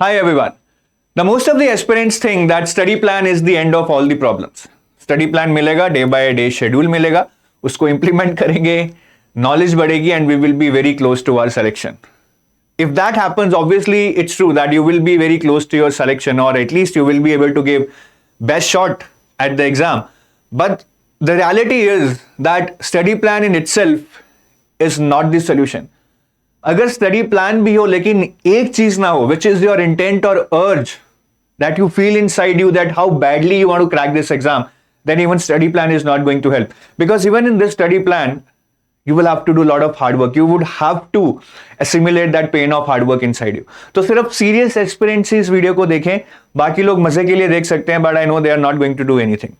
Hi everyone. Now most of the aspirants think that study plan is the end of all the problems. Study plan मिलेगा, day by day schedule मिलेगा, उसको implement करेंगे, knowledge बढ़ेगी and we will be very close to our selection. If that happens, obviously it's true that you will be very close to your selection, or at least you will be able to give best shot at the exam. But the reality is that study plan in itself is not the solution. अगर study plan भी हो लेकिन एक चीज ना हो, which is your intent और urge that you feel inside you that how badly you want to crack this exam, then even study plan is not going to help, because even in this study plan you will have to do a lot of hard work. You would have to assimilate that pain of hard work inside you. तो सिर्फ serious experience इस video को देखें, बाकी लोग मजे के लिए देख सकते हैं, but I know they are not going to do anything.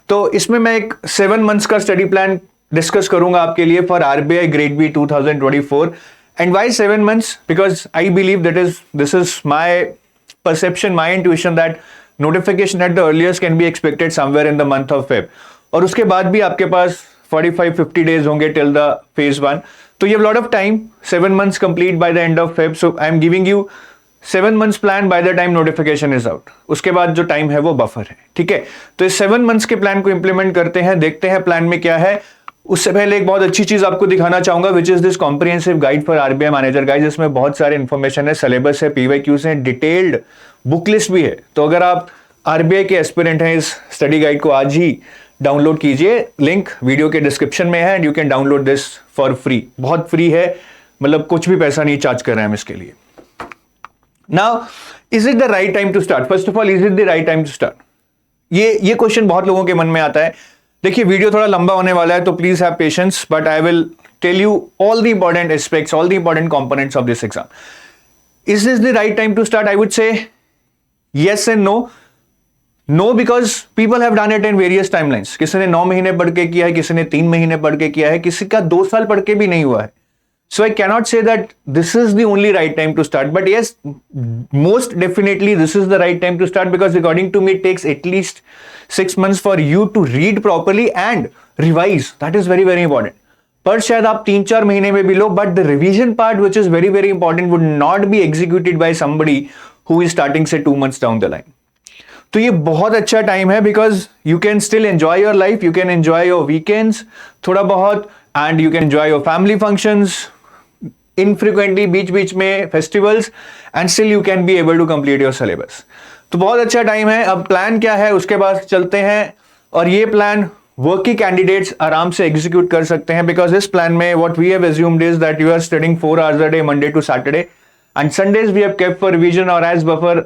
तो इसमें मैं एक 7 months का स्टडी प्लान डिस्कस करूंगा आपके लिए for RBI grade B 2024. And why 7 months? Because I believe this is my perception, my intuition that notification at the earliest can be expected somewhere in the month of Feb. और उसके बाद भी आपके पास 45-50 days होंगे till the phase 1. तो you have a lot of time. 7 months complete by the end of Feb. So I am giving you 7 months plan by the time notification is out. उसके बाद जो टाइम है वो buffer है, ठीक है. तो इस 7 months के प्लान को इंप्लीमेंट करते हैं, देखते हैं प्लान में क्या है. उससे पहले एक बहुत अच्छी चीज आपको दिखाना चाहूंगा, which is this comprehensive guide for RBI manager guide, जिसमें बहुत सारे इंफॉर्मेशन है, सिलेबस है, पीवाईक्यूज है, डिटेल्ड बुक लिस्ट भी है. तो अगर आप आरबीआई के एस्पिरेंट हैं, इस स्टडी गाइड को आज ही डाउनलोड कीजिए. लिंक वीडियो के डिस्क्रिप्शन में है and you can download this for free. बहुत फ्री है, मतलब कुछ भी पैसा नहीं चार्ज कर रहे हैं हम इसके लिए. Now is it the right time to start? First of all, is it the right time to start? ये क्वेश्चन बहुत लोगों के मन में आता है. देखिए, वीडियो थोड़ा लंबा होने वाला है, तो please have patience, but I will tell you all the important aspects, all the important components of this exam. Is this the right time to start? I would say yes and no. No, because people have done it in various timelines. किसी ने 9 महीने पढ़ के किया है, किसी ने 3 महीने पढ़ के किया है, किसी का 2 साल पढ़ के भी नहीं हुआ है. So I cannot say that this is the only right time to start, but yes, most definitely this is the right time to start, because according to me it takes at least 6 months for you to read properly and revise. That is very very important. पर शायद आप 3-4 महीने में भी लो, but the revision part, which is very very important, would not be executed by somebody who is starting say 2 months down the line. तो ये बहुत अच्छा टाइम है, because you can still enjoy your life, you can enjoy your weekends थोड़ा बहुत, and you can enjoy your family functions infrequently, बीच में festivals, and still you can be able to complete your syllabus. तो बहुत अच्छा time है. अब plan क्या है उसके बाद चलते हैं, और ये प्लान वर्किंग कैंडिडेट्स आराम से एग्जीक्यूट कर सकते हैं, बिकॉज इस प्लान में what we have assumed is that you are studying 4 hours a day Monday to Saturday, and Sundays we have kept for revision और as buffer,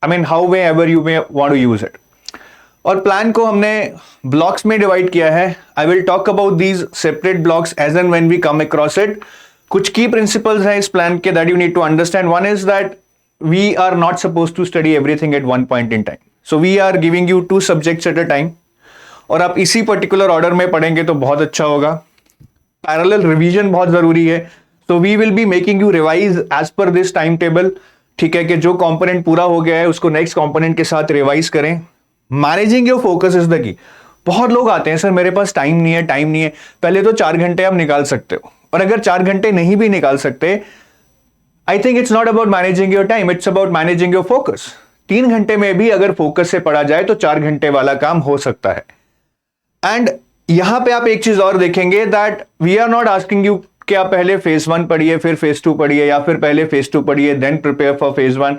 I mean however you may want to use it. और plan को हमने blocks में divide किया है. I will talk about these separate blocks as and when we come across it. कुछ की principles हैं इस प्लान के that you need to understand. One is that we are not suppose to study everything at one point in time. So we are giving you 2 subjects at a time, और आप इसी particular order में पढ़ेंगे तो बहुत अच्छा होगा. Parallel revision बहुत जरूरी है. So we will be making you revise as per this time table, ठीक है, कि जो कंपोनेंट पूरा हो गया है उसको नेक्स्ट कंपोनेंट के साथ रिवाइज करें. Managing your focus is the key. बहुत लोग आते हैं, सर मेरे पास टाइम नहीं है. पहले तो 4 घंटे आप निकाल सकते हो, और अगर 4 घंटे नहीं भी निकाल सकते, I think it's not about managing your time, it's about managing your focus. 3 घंटे में भी अगर फोकस से पढ़ा जाए तो 4 घंटे वाला काम हो सकता है. एंड यहां पे आप एक चीज और देखेंगे, that we are not asking you कि आप पहले फेज 1 पढ़िए, फिर फेज 2 पढ़िए, या फिर पहले फेज 2 पढ़िए then prepare for phase 1.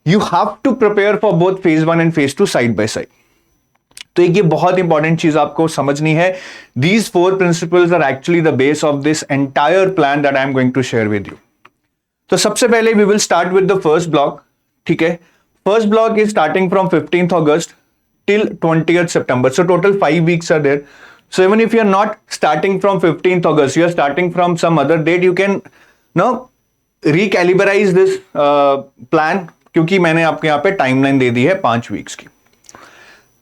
You have to prepare for both phase 1 and phase 2 side by side. तो एक ये बहुत इंपॉर्टेंट चीज आपको समझनी है. These 4 principles are actually the base of this entire plan that I am going to share with you. तो सबसे पहले we will start with the first block, ठीक है. First block is starting from 15th August till 20th September. So total 5 weeks are there. So even if you are not starting from 15th August, you are starting from some other date, you can recalibrate this plan, क्योंकि मैंने आपके यहाँ पे timeline दे दी है 5 weeks की.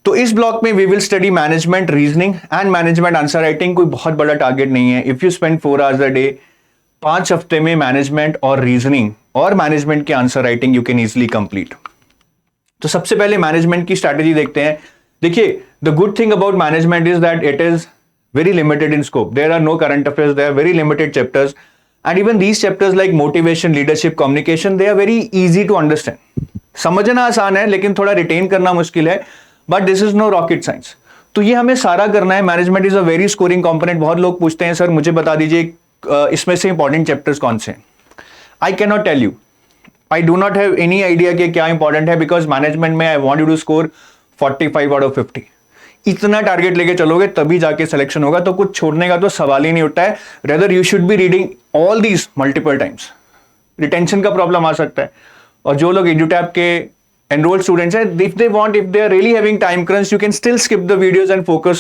तो इस block में we will study management, reasoning and management answer writing. कोई बहुत बड़ा टारगेट नहीं है. If you spend 4 hours a day, 5 हफ्ते में मैनेजमेंट और रीजनिंग और मैनेजमेंट की answer writing you can easily complete. तो सबसे पहले मैनेजमेंट की स्ट्रैटेजी देखते हैं. देखिए, the good thing about management is that it is very limited in scope. There are no current affairs, there are very limited chapters, and even these chapters like motivation, leadership, communication, they are very easy to understand. समझना आसान है लेकिन थोड़ा retain करना मुश्किल है, but this is no rocket science. तो ये हमें सारा करना है। Management is a very scoring component. बहुत लोग पूछते हैं सर मुझे बता दीजिए इसमें से इंपॉर्टेंट चैप्टर्स कौन से हैं। I can not tell you, I do not have any idea कि क्या इंपॉर्टेंट है, बिकॉज मैनेजमेंट में I want you to score 45 out of 50। इतना टारगेट लेके चलोगे तभी जाके सिलेक्शन होगा, तो कुछ छोड़ने का तो सवाल ही नहीं उठता है। Rather you should be reading all these multiple times. Retention का प्रॉब्लम आ सकता है, और जो लोग एडुटैप के enrolled students हैं, if they want, if they are really having time crunch, you can still skip the videos and focus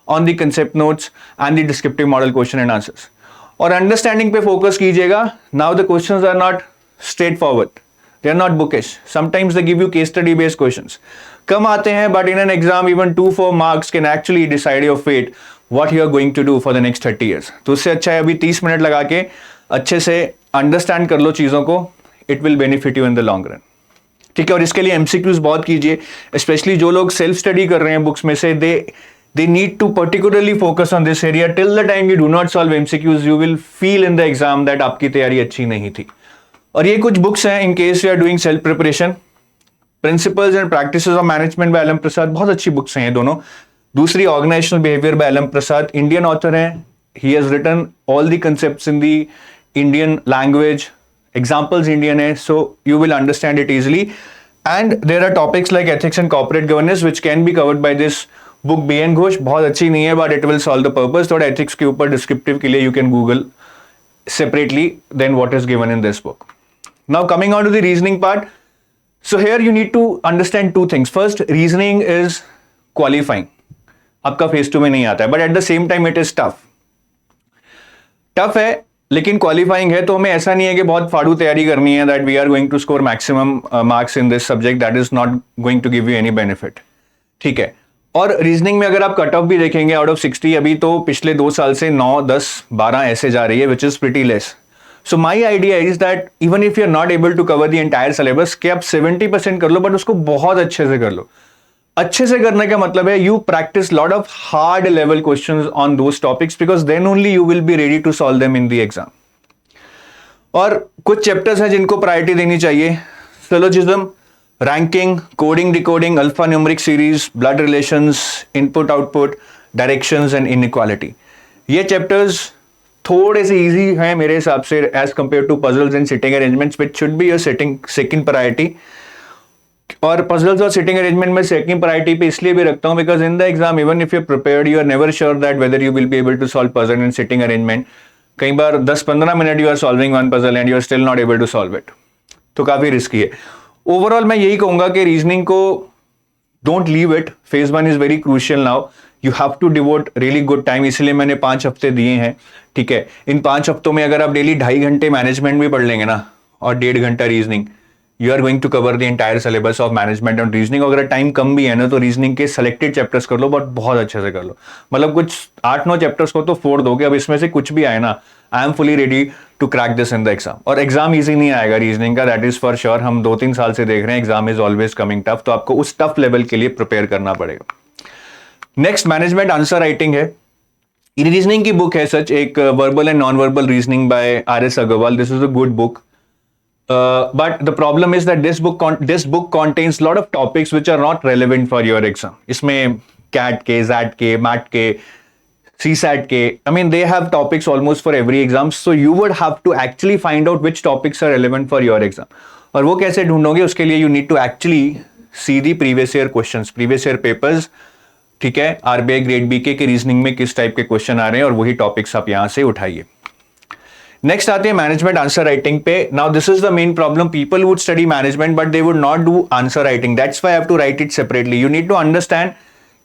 on the concept notes and the descriptive model question and answers. और understanding पे focus कीजिएगा। Now the questions are not straightforward, they are not bookish. Sometimes they give you case study based questions. कम आते हैं, but in an exam even 2-4 marks can actually decide your fate, what you are going to do for the next 30 years. तो उससे अच्छा है अभी 30 minute लगा के अच्छे से understand कर लो चीज़ों को, it will benefit you in the long run. ठीक है, और इसके लिए एमसीक्यूज बहुत कीजिए, स्पेशली जो लोग सेल्फ स्टडी कर रहे हैं बुक्स में से, they need to particularly focus on this area. Till the time you do not solve MCQs you will feel in the exam that आपकी तैयारी अच्छी नहीं थी। और ये कुछ बुक्स हैं in case you are doing self preparation. Principles and practices of management by L M. Prasad, बहुत अच्छी बुक्स हैं ये दोनों। दूसरी organisational behaviour by L M. Prasad, Indian author हैं, he has written all the concepts in the Indian language, examples Indian है, so you will understand it easily. And there are topics like ethics and corporate governance which can be covered by this book B.N. Ghosh। बहुत अच्छी नहीं है but it will solve the purpose। थोड़ा ethics के ऊपर descriptive के लिए you can Google separately than what is given in this book। Now coming on to the reasoning part, so here you need to understand two things। First, reasoning is qualifying, आपका phase 2 में नहीं आता है, but at the same time it is tough है लेकिन qualifying है। तो हमें ऐसा नहीं है कि बहुत फाड़ू तैयारी करनी है, that we are going to score maximum marks in this subject, that is not going to give you any benefit. ठीक है, और रीजनिंग में अगर आप कट ऑफ भी देखेंगे आउट ऑफ 60, अभी तो पिछले 2 साल से 9, 10, 12 ऐसे जा रही है, which is pretty less. So my idea is that even if you are not able to cover the entire syllabus, कि आप 70% कर लो बट उसको बहुत अच्छे से कर लो। अच्छे से करने का मतलब है you practice lot of hard level questions on those topics, because then only you will be ready to solve them in the exam. और कुछ चैप्टर्स हैं जिनको प्रायोरिटी देनी चाहिए, syllogism, ranking, coding decoding, alpha numeric series, blood relations, input output, directions and inequality. ये chapters थोड़े से easy हैं मेरे हिसाब से as compare to puzzles and sitting arrangements, which should be your second priority. और पजल्स और सिटिंग अरेंजमेंट में सेकंड प्रायोरिटी पे इसलिए भी रखता हूं because in the exam even if you prepared you are never sure that whether you will be able to solve puzzle and sitting arrangement. कई बार 10-15 minute you are solving one puzzle and you are still not able to solve it, तो काफी risky है। Overall मैं यही कहूंगा कि reasoning को don't leave it, phase 1 is very crucial now, you have to devote really good time, इसलिए मैंने 5 हफ्ते दिए हैं। ठीक है, इन 5 हफ्तों में अगर आप डेली 2.5 घंटे मैनेजमेंट भी पढ़ लेंगे ना और 1.5 घंटा reasoning, you are going to cover the entire syllabus of management and reasoning. अगर टाइम कम भी है ना तो रीजनिंग के सेलेक्टेड चैप्टर्स कर लो, बट बहुत अच्छे से कर लो, मतलब कुछ 8-9 चैप्टर्स को तो फोड़ दोगे। अब इसमें से कुछ भी आए ना, I am fully ready to crack this in the exam. और एग्जाम ईजी नहीं आएगा रीजनिंग का, दैट इज फॉर श्योर। हम 2-3 साल से देख रहे हैं exam is always coming tough, तो आपको उस टफ लेवल के लिए प्रिपेयर करना पड़ेगा। नेक्स्ट मैनेजमेंट आंसर राइटिंग है। रीजनिंग की बुक है सच, एक verbal and non verbal reasoning by R.S. Agarwal. This is a good book, but the problem is that this book contains lot of topics which are not relevant for your exam. इसमें CAT के, ZAT के, MAT के, CSAT के, I mean they have topics almost for every exam, so you would have to actually find out which topics are relevant for your exam. और वो कैसे ढूंढोगे, उसके लिए you need to actually see the previous year questions, previous year papers। ठीक है, RBI grade B के reasoning में किस टाइप के क्वेश्चन आ रहे हैं और वही टॉपिक्स आप यहां से उठाइए। नेक्स्ट आते हैं मैनेजमेंट आंसर राइटिंग पे। Now this is the main problem, people would study management but they would not do answer writing, that's why I have to write it separately. You need to understand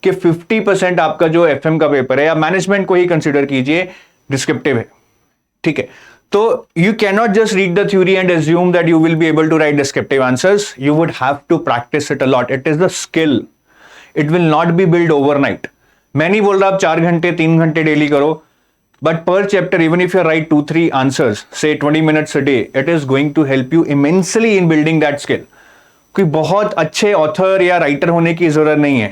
कि 50% आपका जो FM का paper है, या management को ही consider कीजिए, descriptive है। ठीक है, तो you can not just read the theory and assume that you will be able to write descriptive answers, you would have to practice it a lot, it is the skill, it will not be build overnight. मैं नहीं बोल रहा आप 4 घंटे 3 घंटे daily करो, but per chapter even if you write 2-3 answers, say 20 minutes a day, it is going to help you immensely in building that skill। कोई बहुत अच्छे ऑथर या राइटर होने की जरूरत नहीं है,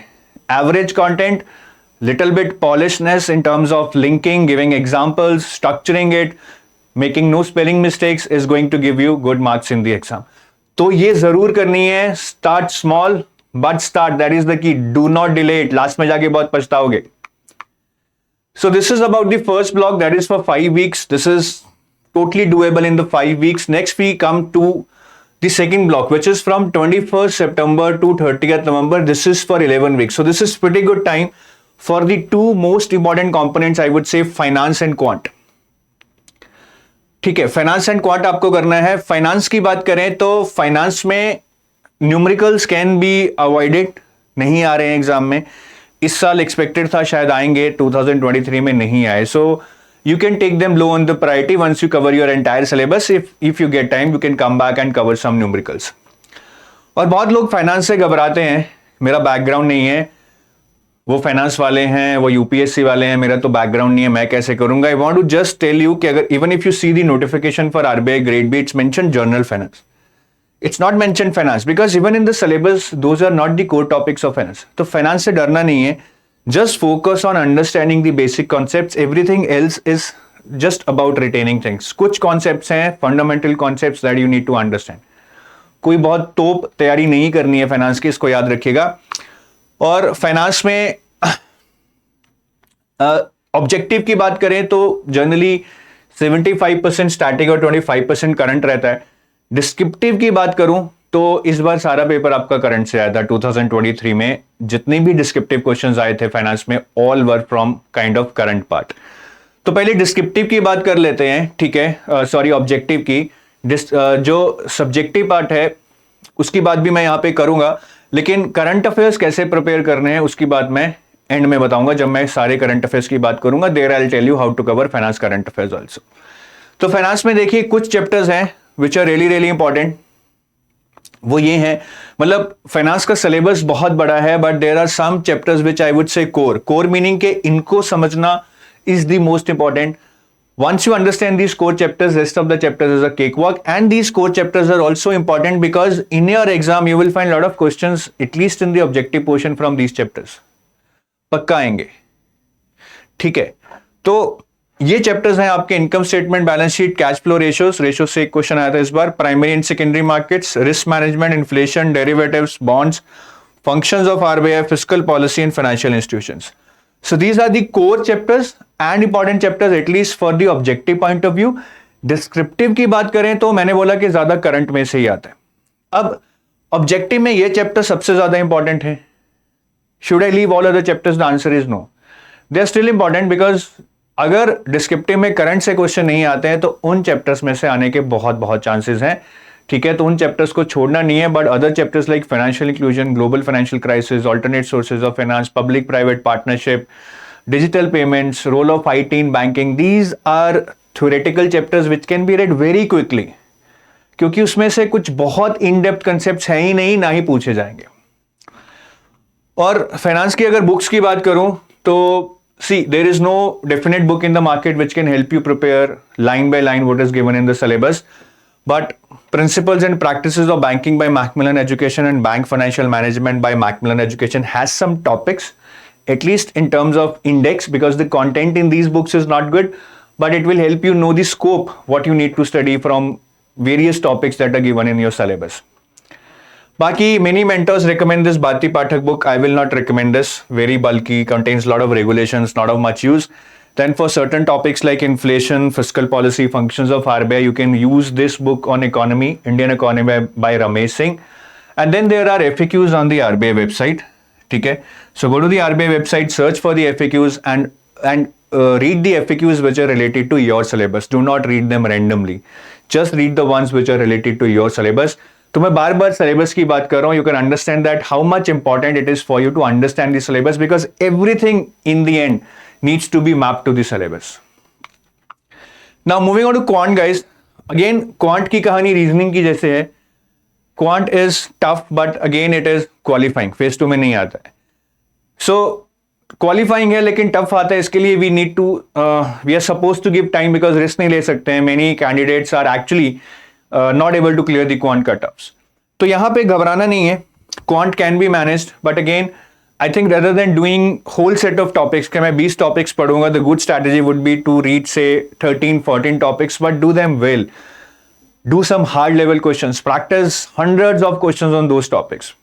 average content, little bit polishness in terms of linking, giving examples, structuring it, making no spelling mistakes is going to give you good marks in the exam। तो ये जरूर करनी है, start small but start, that is the key, do not delay it, last में जाके बहुत पछताओगे. So this is about the first block, that is for 5 weeks. This is totally doable in the 5 weeks. Next we come to the second block, which is from 21st September to 30th November. This is for 11 weeks. So this is pretty good time for the two most important components, I would say, finance and quant. ठीक है, finance and quant आपको करना है. Finance की बात करें तो finance में न्यूमेरिकल्स कैन बी अवॉइडेड, नहीं आ रहे हैं एग्जाम में. इस साल एक्सपेक्टेड था शायद आएंगे, 2023 में नहीं आए. So you can take them low on the priority once you cover your entire syllabus. If you get time you can come back and cover some numericals. और बहुत लोग फाइनेंस से घबराते हैं, मेरा बैकग्राउंड नहीं है, वो फाइनेंस वाले हैं, वो यूपीएससी वाले हैं, मेरा तो बैकग्राउंड नहीं है, मैं कैसे करूंगा. I want to just tell you कि अगर even if you see the notification for RBI grade B, it's mention general finance, it's not mentioned finance, because even in the syllabus those are not the core topics of finance. तो finance से डरना नहीं है, just focus on understanding the basic concepts. Everything else is just about retaining things. कुछ concepts हैं fundamental concepts that you need to understand. कोई बहुत तोप तैयारी नहीं करनी है फाइनेंस की, इसको याद रखिएगा. और फाइनेंस में ऑब्जेक्टिव की बात करें तो जनरली 75% स्टैटिक और 25% करंट रहता है. डिस्क्रिप्टिव की बात करूं तो इस बार सारा पेपर आपका करंट से आया था. 2023 में जितने भी डिस्क्रिप्टिव क्वेश्चंस आए थे फाइनेंस में, all were from kind of current part. तो पहले डिस्क्रिप्टिव की बात कर लेते हैं, ठीक है, सॉरी ऑब्जेक्टिव की. जो सब्जेक्टिव पार्ट है उसकी बात भी मैं यहां पे करूंगा, लेकिन करंट अफेयर्स कैसे प्रिपेयर करने हैं उसकी बात मैं एंड में बताऊंगा जब मैं सारे करंट अफेयर्स की बात करूंगा. There I will tell you how to cover finance current affairs also. तो फाइनेंस में देखिए कुछ चैप्टर्स हैं which are really really important. वो ये हैं, मतलब फाइनेंस का सिलेबस बहुत बड़ा है, but there are some chapters which I would say core meaning के इनको समझना is the most important. Once you understand these core chapters, rest of the chapters is a cakewalk, and these core chapters are also important because in your exam you will find a lot of questions, at least in the objective portion, from these chapters. पक्का आएंगे, ठीक है. तो ये chapters हैं आपके income statement, balance sheet, cash flow ratios से एक क्वेश्चन आया था इस बार. Primary and secondary markets, risk management, inflation, derivatives, bonds, functions of RBI, fiscal policy and financial institutions. So these are the core chapters and important chapters at least for the objective point of view. Descriptive की बात करें तो मैंने बोला कि ज्यादा current में से ही आता है. अब ऑब्जेक्टिव में ये चैप्टर सबसे ज्यादा इंपॉर्टेंट है. Should I leave all other chapters? The answer is no. They are still important because अगर डिस्क्रिप्टिव में करंट से क्वेश्चन नहीं आते हैं तो उन चैप्टर्स में से आने के बहुत चांसेस हैं, ठीक है. तो उन चैप्टर्स को छोड़ना नहीं है. But other chapters like financial inclusion, global financial crisis, alternate sources of finance, public private partnership, digital payments, role of IT in banking, these are theoretical chapters which can be read very quickly, क्योंकि उसमें से कुछ बहुत in depth concepts हैं ही नहीं, ना ही पूछे जाएंगे. और फाइनेंस की अगर बुक्स की बात करूं तो see, there is no definite book in the market which can help you prepare line by line what is given in the syllabus. But Principles and Practices of Banking by Macmillan Education and Bank Financial Management by Macmillan Education has some topics, at least in terms of index, because the content in these books is not good, but it will help you know the scope, what you need to study from various topics that are given in your syllabus. Baki, many mentors recommend this Bharti Pathak book. I will not recommend this. Very bulky, contains a lot of regulations, not of much use. Then for certain topics like inflation, fiscal policy, functions of RBI, you can use this book on economy, Indian economy by Ramesh Singh. And then there are FAQs on the RBI website. Okay? So go to the RBI website, search for the FAQs and read the FAQs which are related to your syllabus. Do not read them randomly. Just read the ones which are related to your syllabus. तो मैं बार बार syllabus की बात कर रहा हूं. You can understand that how much important it is for you to understand the syllabus, because everything in the end needs to be map to the syllabus. Now moving on to quant guys. Again quant की कहानी reasoning की जैसे है. Quant is tough but again it is qualifying. Phase 2 में नहीं आता है. सो qualifying है लेकिन टफ आता है. इसके लिए we need to we are suppose to give time, because risk नहीं ले सकते हैं. Many candidates are actually not able to clear the quant cut-offs. तो यहां पे घबराना नहीं है. Quant can be managed, but again, I think rather than doing whole set of topics, कि मैं 20 topics पढ़ूंगा, the good strategy would be to read say 13-14 topics, but do them well. do some hard level questions, practice hundreds of questions on those topics.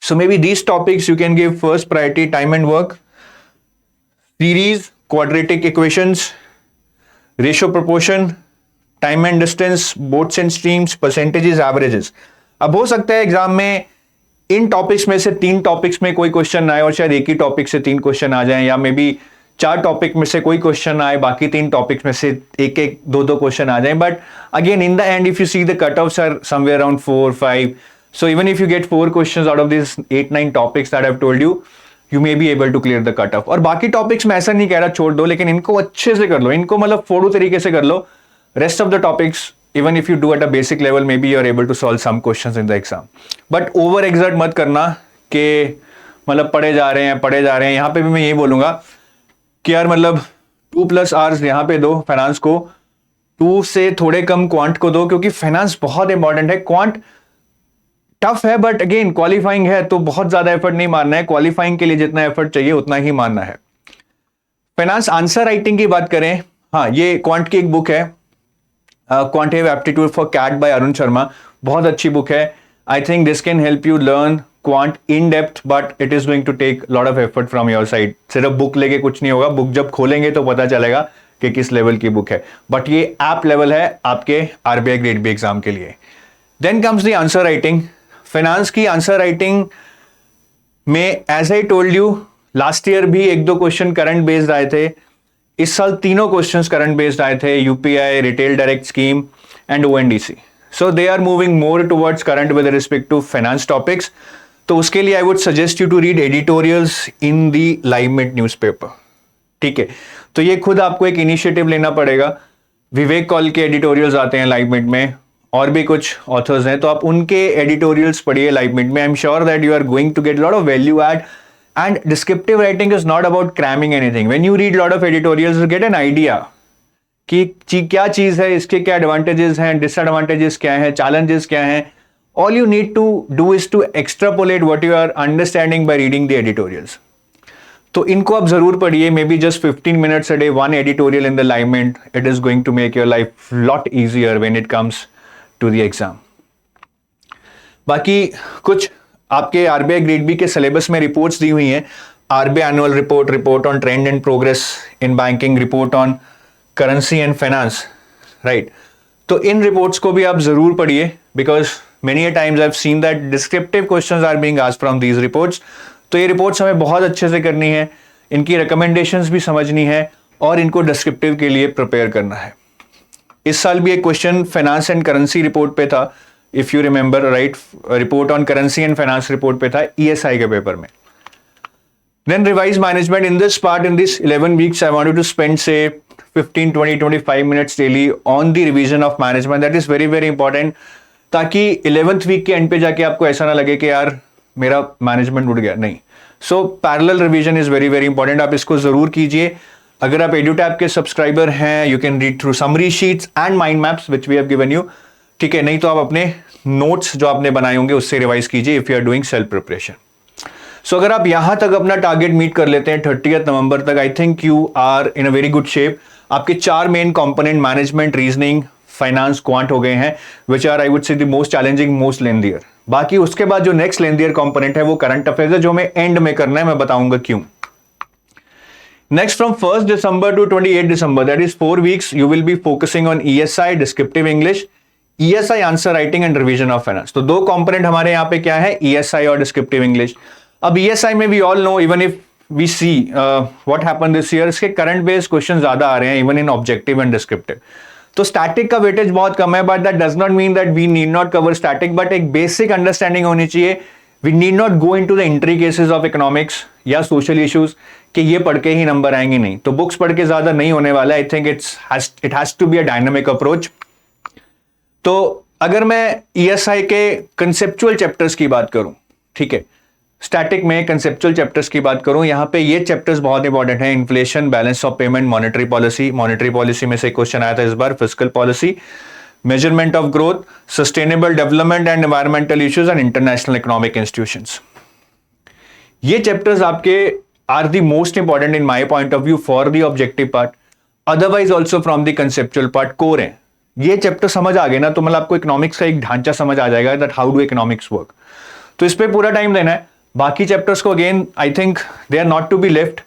So maybe these topics you can give first priority: time and work, series, quadratic equations, ratio proportion, time and distance, boats and streams, percentages, averages. अब हो सकता है exam में इन topics में से 3 topics में कोई question ना आए और शायद एक ही टॉपिक से 3 क्वेश्चन आ जाएं, या मे बी 4 टॉपिक में से कोई क्वेश्चन आए, बाकी 3 टॉपिक्स में से एक एक 2 क्वेश्चन आ जाएं. But again in the end if you see the cut offs are somewhere around 4-5. So even if you get 4 questions out of these 8-9 topics that I've told you, you may be able to clear the cutoff. और बाकी topics में ऐसा नहीं कह रहा छोड़ दो, लेकिन इनको अच्छे से कर लो, इनको मतलब फोड़ू तरीके से कर लो. Rest of the topics, even if you do at a basic level, maybe you are able to solve some questions in the exam. But over exert मत करना कि मतलब पढ़े जा रहे हैं. यहाँ पे भी मैं यही बोलूंगा कि यार मतलब 2+ आवर्स यहाँ पे दो फाइनेंस को, 2 से थोड़े कम क्वांट को दो, क्योंकि फाइनेंस बहुत इंपॉर्टेंट है. क्वांट टफ है बट अगेन क्वालिफाइंग है, तो बहुत ज्यादा एफर्ट नहीं मारना है. क्वालिफाइंग के लिए जितना एफर्ट चाहिए उतना ही मारना है. फाइनेंस आंसर राइटिंग की बात करें, हाँ ये क्वांट की एक बुक है, quantitative aptitude for CAT by Arun Sharma. बहुत अच्छी बुक है. I think this can help you learn quant in depth, but it is going to take lot of effort from your side. सिर्फ बुक लेके कुछ नहीं होगा, बुक जब खोलेंगे तो पता चलेगा कि किस लेवल की बुक है. बट ये ऐप लेवल है आपके आरबीआई ग्रेड बी एग्जाम के लिए. Then comes the answer writing. Finance की आंसर राइटिंग में as I told you, last year भी 1-2 क्वेश्चन करंट बेस्ड आए थे. इस साल 3 क्वेश्चंस करंट बेस्ड आए थे, UPI, retail direct scheme and ONDC. So they are moving more towards current with respect to finance topics. तो उसके लिए I would suggest you to read editorials in the live minute newspaper. ठीक है, तो ये खुद आपको एक इनिशिएटिव लेना पड़ेगा. विवेक कॉल के एडिटोरियल्स आते हैं लाइव मिनट में, और भी कुछ ऑथर्स हैं, तो आप उनके एडिटोरियल्स पढ़िए लाइव मिनट में. I am sure that you are going to get lot of value add. And descriptive writing is not about cramming anything. When you read lot of editorials, you get an idea कि क्या चीज है, इसके क्या advantages हैं, disadvantages क्या हैं, challenges क्या हैं. All you need to do is to extrapolate what you are understanding by reading the editorials. तो इनको आप जरूर पढ़िए. May be just 15 minutes a day, one editorial in the live mint. It is going to make your life lot easier when it comes to the exam. बाकी कुछ आपके RBI grade B के syllabus में reports दी हुई हैं. RBI annual report, report on trend and progress in banking, report on currency and finance, right. तो इन रिपोर्ट्स को भी आप जरूर पढ़िए, because many a times I have seen that descriptive questions are being asked from these reports. तो ये reports हमें बहुत अच्छे से करनी है, इनकी रिकमेंडेशंस भी समझनी है और इनको डिस्क्रिप्टिव के लिए प्रिपेयर करना है. इस साल भी एक question finance and currency report पे था, if you remember right. Report on currency and finance report पे था ईएसआई के पेपर में. Then revise management. In this part, in this 11 weeks, I wanted to spend say 15, 20, 25 minutes daily on the revision of management. That is very very important, ताकि 11th week के and पे जाके आपको ऐसा ना लगे कि यार मेरा मैनेजमेंट उड़ गया. नहीं. So parallel revision is very very important. आप इसको जरूर कीजिए. अगर आप एडुटैब के सब्सक्राइबर हैं, you can read through summary sheets and mind maps which we have given you. ठीक है, नहीं तो आप अपने नोट्स जो आपने बनाए होंगे उससे रिवाइज कीजिए if you are doing self preparation. So अगर आप यहां तक अपना टारगेट मीट कर लेते हैं 30 नवंबर तक, I think you are in a very good shape. आपके 4 main component, management, reasoning, finance, quant हो गए हैं, which are I would say the most challenging, most lengthier. बाकी उसके बाद जो नेक्स्ट लेंथियर कंपोनेंट है वो करंट अफेयर्स है, जो हमें एंड में करना है. मैं बताऊंगा क्यों. Next, from 1st December to 28 December, that is 4 weeks, you will be focusing on ESI, descriptive English, ESI answer writing and revision of finance. तो 2 कंपोनेंट हमारे यहाँ पे क्या है, ESI और डिस्क्रिप्टिव इंग्लिश. अब ESI में we all know, even if we see what happened this year, इसके करंट बेस्ड क्वेश्चन ज्यादा आ रहे हैं even in objective and descriptive. तो स्टैटिक का वेटेज बहुत कम है, but that does not mean that we need not cover static. But एक बेसिक अंडरस्टैंडिंग होनी चाहिए. We need not go into the intricacies of economics या सोशल इश्यूज कि ये पढ़ के ही नंबर आएंगे. नहीं, तो बुक्स पढ़ के ज्यादा नहीं होने वाला. I think it has to be a dynamic approach. तो अगर मैं ESI के कंसेप्चुअल चैप्टर्स की बात करूं, ठीक है, स्टैटिक में कंसेप्चुअल चैप्टर्स की बात करूं, यहां पे ये चैप्टर्स बहुत इंपॉर्टेंट हैं. Inflation, balance of payment, monetary policy. Monetary policy में से क्वेश्चन आया था इस बार. Fiscal policy, measurement of growth, sustainable development and environmental issues and international economic institutions. ये चैप्टर्स आपके are the most important in my point of view for the objective part. Otherwise also from the conceptual part core है. ये chapter समझ आ गए ना तो मतलब आपको इकोनॉमिक्स का एक ढांचा समझ आ जाएगा that how do economics work. तो इस पे पूरा टाइम देना है। बाकी चैप्टर्स को again I think they are not to be left,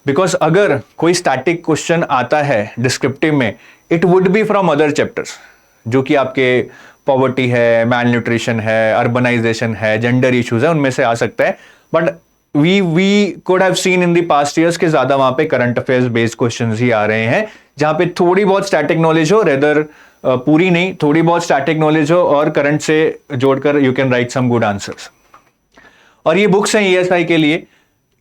because अगर कोई स्टैटिक क्वेश्चन आता है डिस्क्रिप्टिव में, it would be from other chapters, जो कि आपके पॉवर्टी है, मैल न्यूट्रिशन है, अर्बनाइजेशन है, जेंडर इश्यूज है, उनमें से आ सकता है। But we could have seen in the past years के ज्यादा वहां पे करंट अफेयर्स बेस्ड क्वेश्चंस ही आ रहे हैं, जहां पे थोड़ी बहुत स्टैटिक नॉलेज हो, रेदर पूरी नहीं, थोड़ी बहुत स्टैटिक नॉलेज हो और करंट से जोड़कर you can write some good answers. और ये बुक्स हैं ईएसआई के लिए,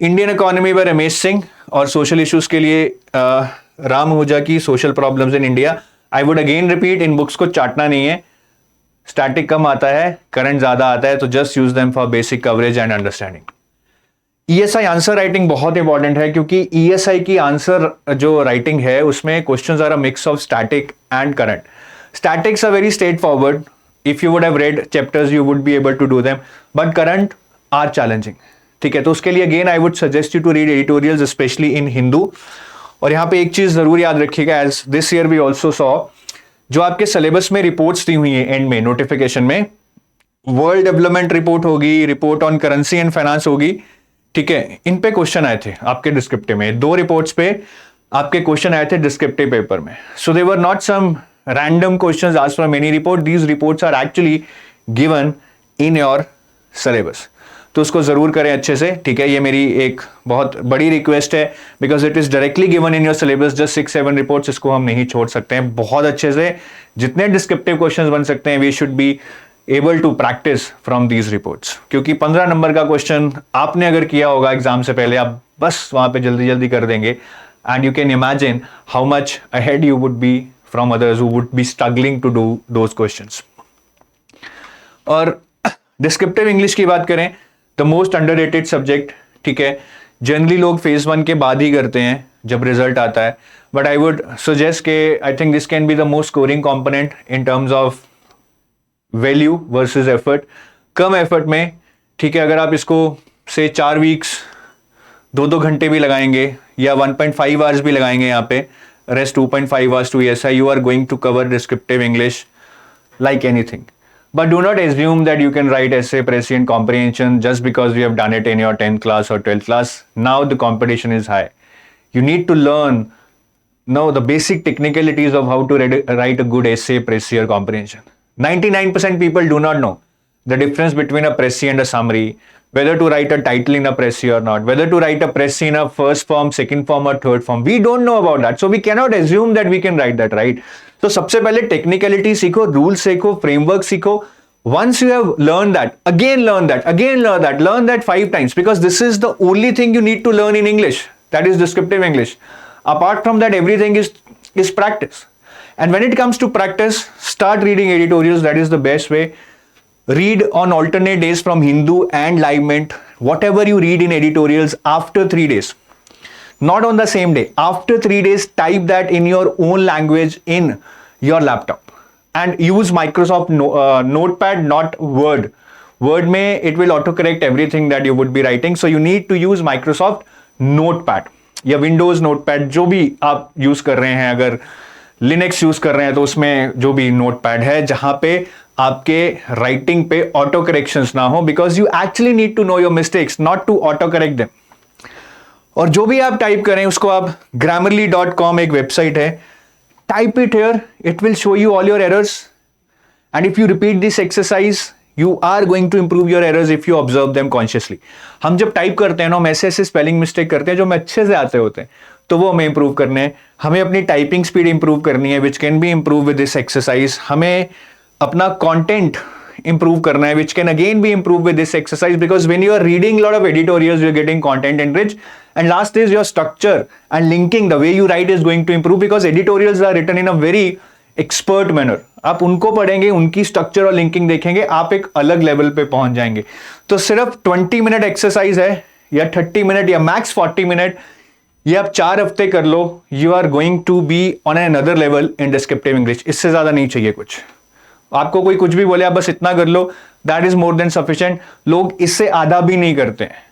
Indian economy by Ramesh Singh, और सोशल इश्यूज के लिए राम आहूजा की social problems in India. I would again repeat, इन बुक्स को चाटना नहीं है, स्टैटिक कम आता है, करंट ज्यादा आता है, तो just use them for basic coverage and understanding. ESI answer writing बहुत इंपॉर्टेंट है, क्योंकि ईएसआई की आंसर जो राइटिंग है उसमें questions are a mix of static and current. Statics are very straightforward, if you would have read chapters you would be able to do them, but current are challenging. ठीक है, तो उसके लिए again I would suggest you to read editorials specially in Hindu. और यहां पे एक चीज जरूर याद रखिएगा, as this year we also saw, जो आपके सिलेबस में रिपोर्ट्स दी हुई है एंड में नोटिफिकेशन में, वर्ल्ड डेवलपमेंट रिपोर्ट होगी, report on currency and finance होगी, ठीक है, इन पे क्वेश्चन आए थे आपके डिस्क्रिप्टिव में, 2 रिपोर्ट्स पे आपके क्वेश्चन आए थे डिस्क्रिप्टिव पेपर में। So they were not some random questions asked from any report, these reports are actually given in your syllabus. तो उसको जरूर करें अच्छे से, ठीक है, ये मेरी एक बहुत बड़ी रिक्वेस्ट है, because it is directly given in your syllabus, just 6-7 reports, इसको हम नहीं छोड़ सकते हैं। बहुत अच्छे से जितने डिस्क्रिप्टिव क्वेश्चंस बन सकते हैं, we should be able to practice from these reports, क्योंकि 15 नंबर का क्वेश्चन आपने अगर किया होगा एग्जाम से पहले, आप बस वहां पे जल्दी जल्दी कर देंगे, and you can imagine how much ahead you would be from others who would be struggling to do those questions. और डिस्क्रिप्टिव इंग्लिश की बात करें, द मोस्ट अंडररेटेड सब्जेक्ट, ठीक है, जनरली लोग फेज 1 के बाद ही करते हैं जब रिजल्ट आता है, बट आई वुड सजेस्ट के आई think this can be the most scoring component in terms of value versus effort. Come effort में, ठीक है, अगर आप इसको से 4 वीक्स 2-2 घंटे भी लगाएंगे या 1.5 आवर्स भी लगाएंगे यहाँ पे, rest 2.5 hours to ESI, you are going to cover descriptive English like anything. But do not assume that you can write essay, prescient comprehension just because you have done it in your 10th class or 12th class. Now the competition is high. You need to learn the basic technicalities of how to write a good essay, prescient comprehension. 99% people do not know the difference between a précis and a summary, whether to write a title in a précis or not, whether to write a précis in a first form, second form or third form. We don't know about that. So we cannot assume that we can write that, right? तो सबसे पहले technicality सीखो, rule सीखो, framework सीखो. Once you have learned that, again learn that, again learn that 5 times, because this is the only thing you need to learn in English. That is descriptive English. Apart from that, everything is practice. And when it comes to practice, start reading editorials. That is the best way. Read on alternate days from Hindu and Live Mint. Whatever you read in editorials after 3 days. Not on the same day. After 3 days, type that in your own language in your laptop. And use Microsoft Notepad, not Word. Word में it will autocorrect everything that you would be writing. So you need to use Microsoft Notepad या Windows Notepad, जो भी आप use कर रहे हैं. अगर Linux use कर रहे हैं तो उसमें जो भी Notepad है, जहां पे आपके राइटिंग पे ऑटो करेक्शंस ना हो, because you actually need to know your mistakes, not to auto correct them. और जो भी आप टाइप करें उसको आप grammarly.com एक वेबसाइट है, type it here, it will show you all your errors, and if you repeat this exercise you are going to improve your errors if you observe them consciously. हम जब type करते हैं ना, हम ऐसे ऐसे स्पेलिंग मिस्टेक करते हैं जो हमें अच्छे से आते होते हैं, तो वो हमें इंप्रूव करने हैं. हमें अपनी टाइपिंग स्पीड इंप्रूव करनी है, विच can B improve with this exercise. हमें अपना कंटेंट improve करना है, which can again be improved with this exercise, because when you are reading a lot of editorials, you're getting content enriched, and last is your structure and linking, the way you write is going to improve, because editorials are written in a very expert manner. आप उनको पढ़ेंगे, उनकी structure और linking देखेंगे, आप एक अलग level पे पहुंच जाएंगे. तो सिर्फ 20 मिनट एक्सरसाइज है या 30 मिनट या मैक्स 40 मिनट, ये आप 4 हफ्ते कर लो, you are going to be on another level in descriptive English. इससे ज्यादा नहीं चाहिए कुछ. आपको कोई कुछ भी बोले, आप बस इतना कर लो, that is more than sufficient. लोग इससे आधा भी नहीं करते हैं.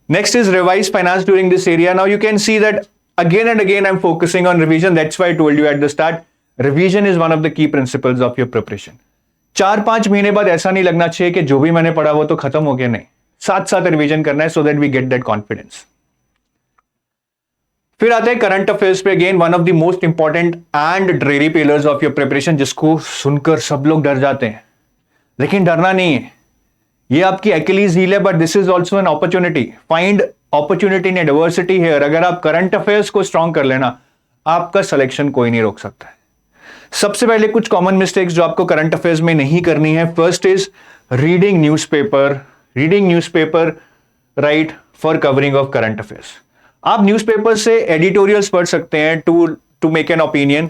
Next is revise finance during this area. Now you can see that again and again I'm focusing on revision. That's why I told you at the start, revision is one of the key principles of your preparation. 4-5 महीने बाद ऐसा नहीं लगना चाहिए कि जो भी मैंने पढ़ा वो तो खत्म हो गया, नहीं, साथ साथ रिवीजन करना है, so that we get that confidence. फिर आते हैं करंट अफेयर्स पे, again one of the most important and dreary pillars of your preparation, जिसको सुनकर सब लोग डर जाते हैं, लेकिन डरना नहीं है, ये आपकी एक्यूलीज हील है, but this is also an opportunity. Find opportunity in diversity here. अगर आप करंट अफेयर्स को स्ट्रॉन्ग कर लेना, आपका सिलेक्शन कोई नहीं रोक सकता है। सबसे पहले कुछ कॉमन मिस्टेक्स जो आपको करंट अफेयर्स में नहीं करनी है। First is reading newspaper. Reading newspaper right for covering of current affairs. आप न्यूज़पेपर से एडिटोरियल्स पढ़ सकते हैं to make an opinion,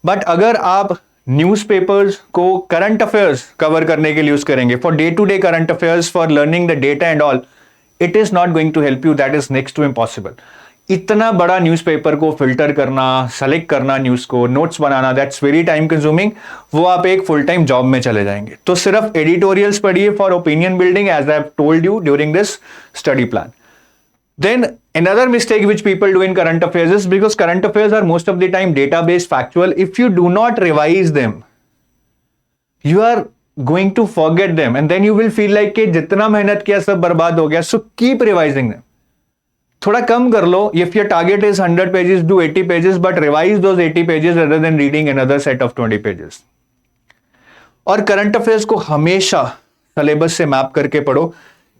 but अगर आप न्यूज़पेपर्स को करंट अफेयर्स कवर करने के लिए यूज करेंगे, for day to day current affairs, for learning the data and all, it is not going to help you, that is next to impossible. इतना बड़ा newspaper को फिल्टर करना, select करना, news को notes banana, that's very time consuming, वो आप एक full time job में चले जाएंगे। तो सिर्फ एडिटोरियल्स पढ़िए for opinion building, as I have told you during this study plan. Then another mistake which people do in current affairs is, because current affairs are most of the time data-based, factual, if you do not revise them, you are going to forget them and then you will feel like कि जितना मेहनत किया सब बर्बाद हो गया। So keep revising them. थोड़ा कम कर लो। If your target is 100 pages, do 80 pages, but revise those 80 pages rather than reading another set of 20 pages. और करंट अफेयर्स को हमेशा सिलेबस से मैप करके पढ़ो।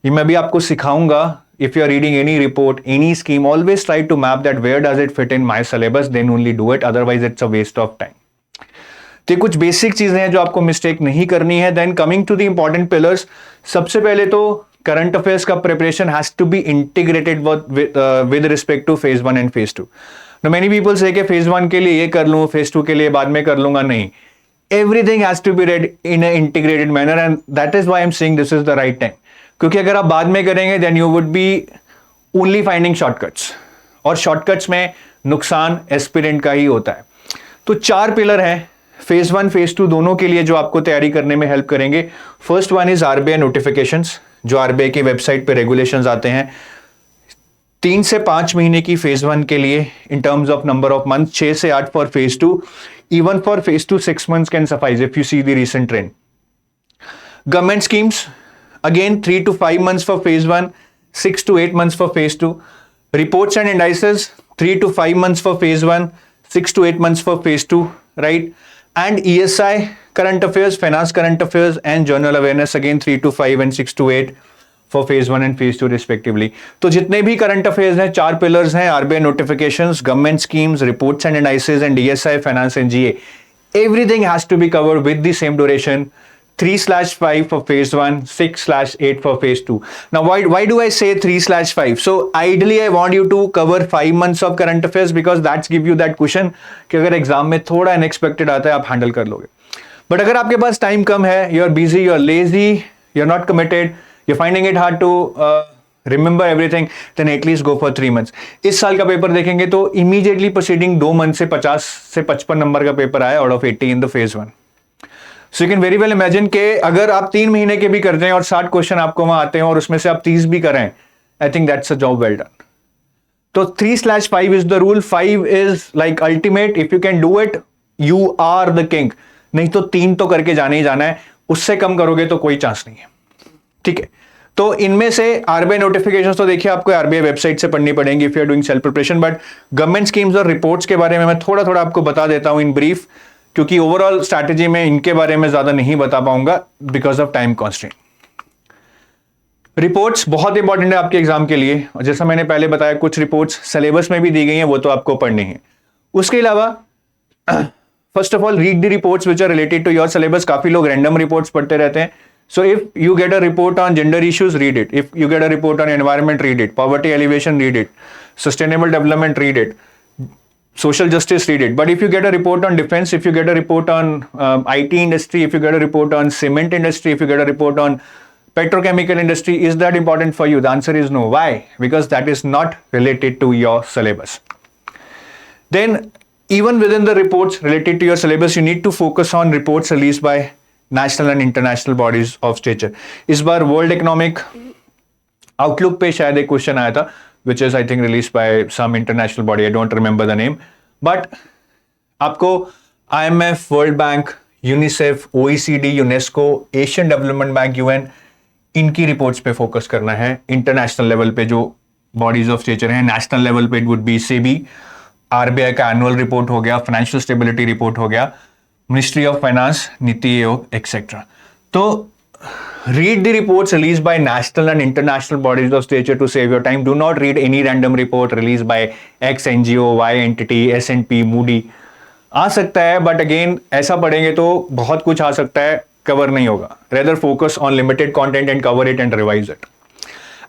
ये मैं भी आपको सिखाऊंगा। If you are reading any report, any scheme, always try to map that where does it fit in my syllabus, then only do it, otherwise it's a waste of time. तो कुछ basic चीजें हैं जो आपको mistake नहीं करनी है। Then coming to the important pillars, सबसे पहले तो करंट अफेयर्स का preparation has to be integrated with respect to phase 1 and phase 2। Now many people say कि फेज 1 के लिए ये कर लूं, फेज 2 के लिए बाद में कर लूंगा, नहीं, everything has to be read in an integrated manner and that is why I'm saying this is the right time. क्योंकि अगर आप बाद में करेंगे then you would be only finding shortcuts, और शॉर्टकट्स में नुकसान एस्पिरेंट का ही होता है। तो 4 पिलर हैं फेज 1 फेज 2 दोनों के लिए जो आपको तैयारी करने में हेल्प करेंगे। First one is RBI notifications, जो आरबीआई की वेबसाइट पे रेगुलेशंस आते हैं। 3 से 5 महीने की फेज 1 के लिए इन terms of number of month, 6 से 8 for phase 2, even for phase 2 6 months can suffice if you see the recent trend. Government schemes, again 3 to 5 months for phase 1, 6 to 8 months for phase 2. Reports and indices, 3 to 5 months for phase 1, 6 to 8 months for phase 2, right? And ESI current affairs, finance current affairs and journal awareness, again 3 to 5 and 6 to 8 for phase 1 and phase 2 respectively. तो जितने भी current affairs हैं, 4 pillars हैं, RBI notifications, government schemes, reports and indices and ESI, finance and GA. Everything has to be covered with the same duration, 3/5 for phase 1, 6/8 for phase 2. Now, why do I say 3/5? So ideally, I want you to cover 5 months of current affairs because that's give you that cushion कि अगर exam में थोड़ा unexpected आता है आप handle कर लोगे। But अगर आपके पास टाइम कम है, you are busy, you are lazy, you are not committed, you finding it hard to remember everything, then at least go for 3 months। इस साल का पेपर देखेंगे तो इमीडिएटली प्रोसीडिंग 2 months से 50 से 55 नंबर का पेपर आया out of 80 in the phase 1। So you can very well imagine के अगर आप 3 महीने के भी करते हैं और 60 क्वेश्चन आपको वहां आते हैं और उसमें से आप 30 भी करें, I think that's a job well done. तो 3/5 is the rule. 5 is like ultimate, if you can do it you are the king, नहीं तो 3 तो करके जाना ही जाना है, उससे कम करोगे तो कोई चांस नहीं है, ठीक है। तो इनमें से आरबीआई नोटिफिकेशंस तो देखिए आपको आरबीआई वेबसाइट से पढ़नी पड़ेंगी if you are doing self preparation, but government schemes और रिपोर्ट्स के बारे में मैं थोड़ा थोड़ा आपको बता देता हूं इन ब्रीफ, क्योंकि ओवरऑल स्ट्रैटेजी में इनके बारे में ज्यादा नहीं बता पाऊंगा because of time constraint. Reports बहुत इंपॉर्टेंट है आपके एग्जाम के लिए, और जैसा मैंने पहले बताया कुछ रिपोर्ट्स सिलेबस में भी दी गई हैं, वो तो आपको पढ़नी है। उसके अलावा first of all read the reports which are related to your syllabus. काफी लोग रैंडम रिपोर्ट्स पढ़ते रहते हैं। So if you get a report on gender issues, read it. If you get a report on environment, read it. Poverty alleviation, read it. Sustainable development, read it. Social justice, read it. But if you get a report on defense, if you get a report on IT industry, if you get a report on cement industry, if you get a report on petrochemical industry, is that important for you? The answer is no. Why? Because that is not related to your syllabus. Then even within the reports related to your syllabus, you need to focus on reports released by national and international bodies of stature. इस बार world economic outlook पे शायद एक question आया था which is I think release by some international body, I don't remember the name, but आपको IMF, world bank, UNICEF, OECD, UNESCO, Asian development bank, UN, इनकी reports पे फोकस करना है। इंटरनेशनल लेवल पे जो बॉडीज ऑफ स्टेचर हैं, national level पे it would be SEBI, RBI का एनुअल रिपोर्ट हो गया, फाइनेंशियल स्टेबिलिटी रिपोर्ट हो गया, ministry of finance, NITI Aayog etcetera. तो read the reports released by national and international bodies of stature to save your time. Do not read any random report released by X NGO, Y entity, S&P, Moody. आ सकता है, but again ऐसा पढ़ेंगे तो बहुत कुछ आ सकता है, cover नहीं होगा। Rather focus on limited content and cover it and revise it.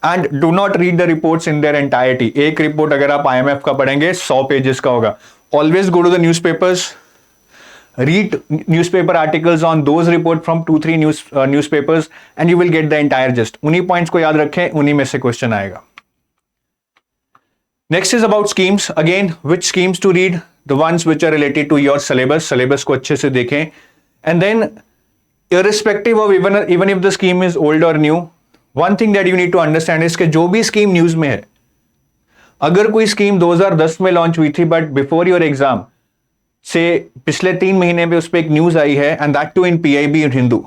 And do not read the reports in their entirety. एक रिपोर्ट अगर आप IMF का पढ़ेंगे 100 पेजेस का होगा। Always go to the newspapers, read newspaper articles on those report from 2-3 newspapers and you will get the entire gist. उन्हीं points को याद रखें, उन्हीं में से क्वेश्चन आएगा। Next is about schemes. Again, which schemes to read? The ones which are related to your syllabus. Syllabus को अच्छे से देखें। And then, irrespective of even if the scheme is old or new, one thing that you need to understand is कि जो भी scheme news में है, अगर कोई स्कीम 2010 में लॉन्च हुई थी बट बिफोर योर एग्जाम से पिछले 3 महीने में उस पर एक न्यूज आई है, and that too in PIB और हिंदू,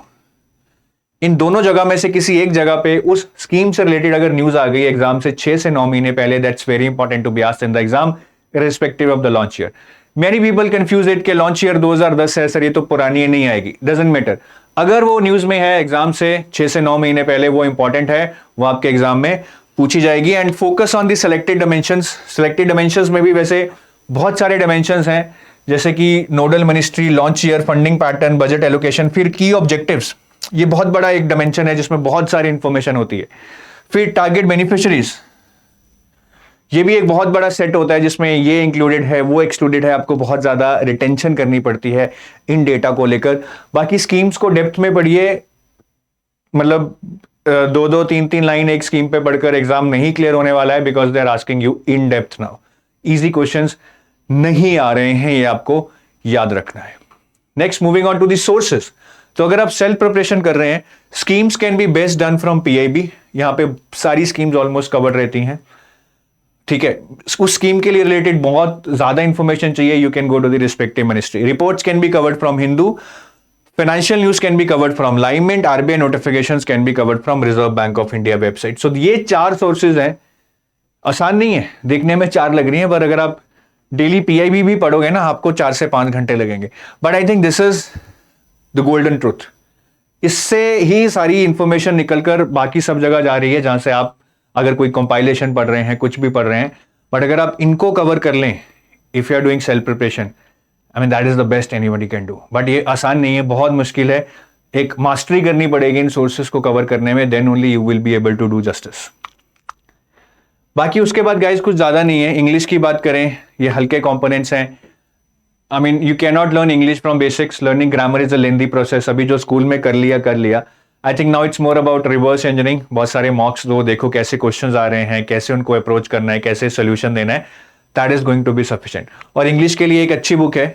इन दोनों जगह में से किसी एक जगह पे उस स्कीम से रिलेटेड अगर न्यूज आ गई एग्जाम से 6 से 9 महीने पहले, that's very important to be asked in the exam irrespective of the launch year. Many people confuse it के लॉन्च ईयर 2010 है सर, ये तो पुरानी है, नहीं आएगी। डजंट मैटर, अगर वो न्यूज में है एग्जाम से 6 से 9 महीने पहले, वो इंपॉर्टेंट है, वो आपके एग्जाम में पूछी जाएगी। And focus on the selected dimensions. Selected dimensions में भी वैसे बहुत सारे डायमेंशंस हैं, जैसे कि nodal ministry, launch year, funding pattern, budget allocation, फिर की ऑब्जेक्टिव्स, ये बहुत बड़ा एक डायमेंशन है जिसमें बहुत सारी इंफॉर्मेशन होती है। फिर टारगेट बेनिफिशियरीज, ये भी एक बहुत बड़ा सेट होता है जिसमें ये इंक्लूडेड है, वो एक्सक्लूडेड है, आपको बहुत ज्यादा रिटेंशन करनी पड़ती है इन डेटा को लेकर। बाकी स्कीम्स को डेप्थ में पढ़िए, मतलब 2-2, 3-3 लाइन एक स्कीम पे पढ़कर एग्जाम नहीं क्लियर होने वाला है, because they are asking you in depth now. Easy questions नहीं आ रहे हैं, ये आपको याद रखना है। Next, moving on to the sources. तो अगर आप सेल्फ प्रिपरेशन कर रहे हैं, schemes can be best done from PIB। यहां पे सारी स्कीम्स ऑलमोस्ट कवर रहती हैं, ठीक है। उस स्कीम के लिए रिलेटेड बहुत ज्यादा इंफॉर्मेशन चाहिए, you can go to the respective ministry. Reports can be covered from Hindu, financial news can be covered from Live Mint, RBI notifications can be covered from Reserve Bank of India website. So ये 4 sources हैं। आसान नहीं है, देखने में 4 लग रही हैं, पर अगर आप डेली PIB भी पढ़ोगे ना, आपको 4 से 5 घंटे लगेंगे। But I think this is the golden truth. इससे ही सारी इंफॉर्मेशन निकलकर बाकी सब जगह जा रही है, जहां से आप अगर कोई कंपाइलेशन पढ़ रहे हैं, कुछ भी पढ़ रहे हैं, बट अगर आप इनको कवर कर लें, if you are doing self preparation, I mean that is the best anybody can do. But ये आसान नहीं है, बहुत मुश्किल है, एक मास्टरी करनी पड़ेगी इन सोर्सेस को कवर करने में, then only you will be able to do justice. बाकी उसके बाद गाइस कुछ ज्यादा नहीं है। इंग्लिश की बात करें, ये हल्के कंपोनेंट्स हैं। I mean you can not learn English from basics, learning grammar is a lengthy process. अभी जो स्कूल में कर लिया। I think now it's more about reverse engineering. बहुत सारे मॉक्स दो, देखो कैसे क्वेश्चंस आ रहे हैं, कैसे उनको अप्रोच करना है, कैसे सोल्यूशन देना है, that is going to be sufficient. और इंग्लिश के लिए एक अच्छी बुक है,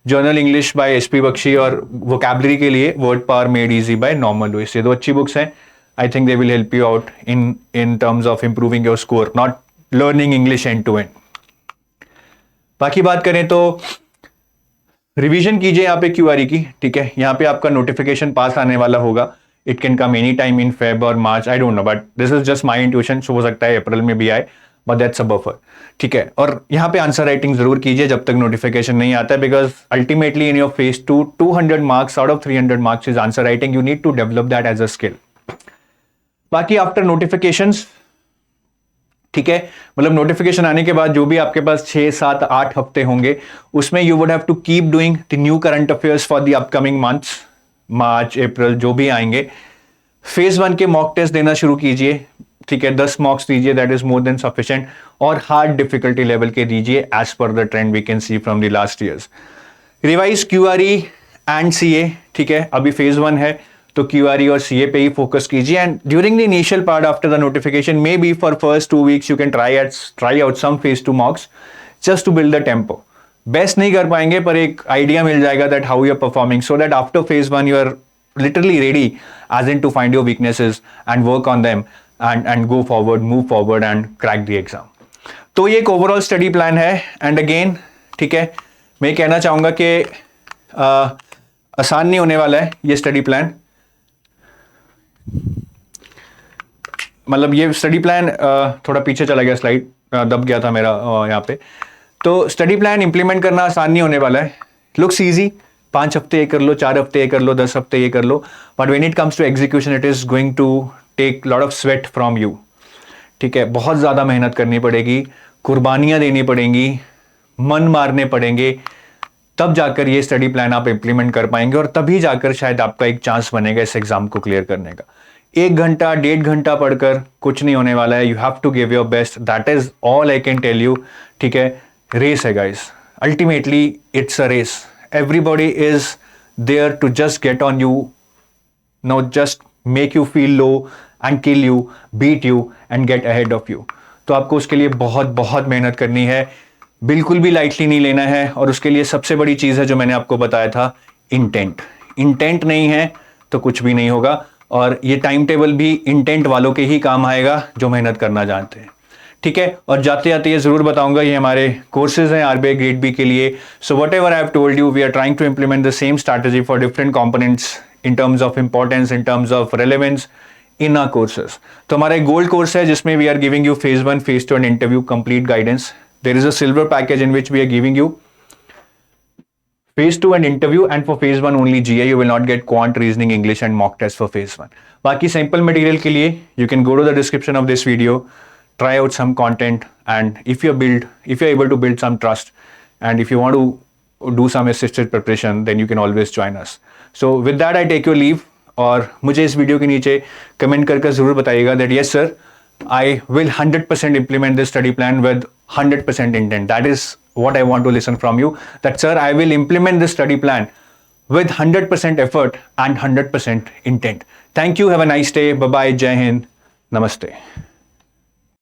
general English by SP Bakshi, और वोकैबुलरी के लिए word power made easy by Norman Lewis. ये 2 अच्छी बुक्स हैं। I think they will help you out in terms of improving your score, not learning English end to end. बाकी बात करें तो रिवीजन कीजिए यहाँ पे QRE की, ठीक है। यहाँ पे आपका नोटिफिकेशन पास आने वाला होगा, it can come any time in Feb और March, I don't know, but this is just my intuition. हो सकता है अप्रैल में भी आए, बट दैट्स अ बफर, ठीक है। और यहाँ पे आंसर राइटिंग जरूर कीजिए जब तक नोटिफिकेशन नहीं आता है, because ultimately in your phase 2, 200 marks out of 300 marks is answer writing. You need to develop that as a skill. बाकी आफ्टर नोटिफिकेशंस, ठीक है, मतलब नोटिफिकेशन आने के बाद जो भी आपके पास 6, 7, 8 हफ्ते होंगे, उसमें you would have to keep doing the new current affairs for the upcoming months, March, April जो भी आएंगे। फेज 1 के मॉक टेस्ट देना शुरू कीजिए, ठीक है, 10 मॉक्स दीजिए, that is more than sufficient. और हार्ड डिफिकल्टी लेवल के दीजिए as per the trend we can see from the last years. Revise QRE and CA, ठीक है, अभी फेज 1 है तो QRE और CA पे ही फोकस कीजिए। And during the initial part after the notification, may be for first 2 weeks you can try out some phase 2 mocks just to build the tempo. Best नहीं कर पाएंगे, पर एक आइडिया मिल जाएगा that how you are performing, so that after phase 1 you are literally ready as in to find your weaknesses and work on them and go forward, move forward and crack the exam. तो ये एक overall study plan है। And again, ठीक है, मैं कहना चाहूँगा कि आसान नहीं होने वाला है ये स्टडी प्लान। मतलब ये स्टडी प्लान थोड़ा पीछे चला गया, स्लाइड दब गया था मेरा यहाँ पे। तो स्टडी प्लान इंप्लीमेंट करना आसान नहीं होने वाला है। लुक्स ईजी, 5 हफ्ते ये कर लो, 4 हफ्ते ये कर लो, 10 हफ्ते ये कर लो, but when it comes to execution it is going to take lot of sweat from you. ठीक है, बहुत ज़्यादा मेहनत करनी पड़ेगी, कुर्बानियाँ देनी पड़ेंगी, मन मारने पड़ेंगे, तब जाकर ये स्टडी प्लान आप इंप्लीमेंट कर पाएंगे और तभी जाकर शायद आपका एक चांस बनेगा इस एग्जाम को क्लियर करने का। 1 घंटा 1.5 घंटा पढ़कर कुछ नहीं होने वाला है। You have to give your best, that is all I can tell you. ठीक है, रेस है guys, ultimately it's a race. Everybody is there to just get on you, no just make you feel low and kill you, beat you and get ahead of you. तो आपको उसके लिए बहुत बहुत मेहनत करनी है, बिल्कुल भी लाइटली नहीं लेना है। और उसके लिए सबसे बड़ी चीज़ है जो मैंने आपको बताया था, इंटेंट। इंटेंट नहीं है तो कुछ भी नहीं होगा। और ये टाइम टेबल भी इंटेंट वालों के ही काम आएगा जो मेहनत करना जानते हैं। ठीक है, और जाते जाते ये जरूर बताऊंगा, ये हमारे कोर्सेज हैं आरबीआई ग्रेड बी के लिए। So whatever I have told you, we are trying to implement the same strategy for different components in terms of importance, in terms of relevance in our courses. तो हमारा एक gold course है जिसमें we are giving you phase 1, phase 2 and interview complete guidance. There is a silver package in which we are giving you phase 2 and interview, and for phase 1 only GA. You will not get quant, reasoning, English and mock test for phase 1. बाकी sample material के लिए you can go to the description of this video, try out some content, and if you're able to build some trust, and if you want to do some assisted preparation, then you can always join us. So with that I take your leave, और मुझे इस video के नीचे comment करके ज़रूर बताइएगा that yes sir, I will 100% implement this study plan with 100% intent. That is what I want to listen from you. That sir, I will implement this study plan with 100% effort and 100% intent. Thank you. Have a nice day. Bye bye. Jai Hind. Namaste.